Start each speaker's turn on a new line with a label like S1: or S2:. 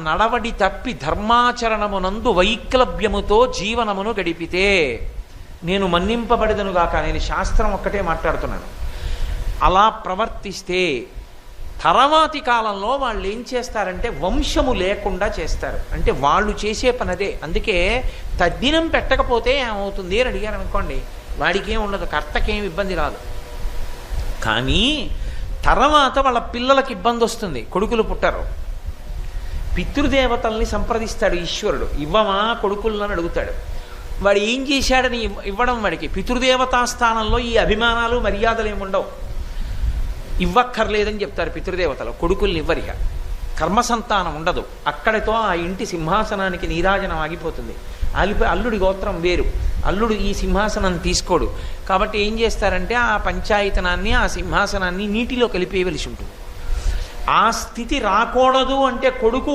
S1: నడవడి తప్పి ధర్మాచరణమునందు వైక్లభ్యముతో జీవనమును గడిపితే నేను మన్నింపబడదనుగాక. నేను శాస్త్రం ఒక్కటే మాట్లాడుతున్నాను. అలా ప్రవర్తిస్తే తర్వాతి కాలంలో వాళ్ళు ఏం చేస్తారంటే వంశము లేకుండా చేస్తారు. అంటే వాళ్ళు చేసే పనదే. అందుకే తద్దినం పెట్టకపోతే ఏమవుతుంది అని అడిగారు అనుకోండి, వాడికి ఏం ఉండదు, కర్తకేం ఇబ్బంది రాదు. కానీ తర్వాత వాళ్ళ పిల్లలకి ఇబ్బంది వస్తుంది. కొడుకులు పుట్టారు, పితృదేవతల్ని సంప్రదిస్తాడు ఈశ్వరుడు, ఇవ్వమా కొడుకులను అడుగుతాడు. వాడు ఏం చేశాడని ఇవ్వడం, వాడికి పితృదేవతా స్థానంలో ఈ అభిమానాలు మర్యాదలు ఏముండవు. ఇవ్వక్కర్లేదని చెప్తారు పితృదేవతలు, కొడుకుల్ని ఇవ్వరిక. కర్మసంతానం ఉండదు. అక్కడితో ఆ ఇంటి సింహాసనానికి నీరాజనం ఆగిపోతుంది. ఆగిపోయి అల్లుడి గోత్రం వేరు, అల్లుడు ఈ సింహాసనం తీసుకోడు. కాబట్టి ఏం చేస్తారంటే ఆ పంచాయతనాన్ని, ఆ సింహాసనాన్ని నీటిలో కలిపేయవలసి ఉంటుంది. ఆ స్థితి రాకూడదు అంటే కొడుకు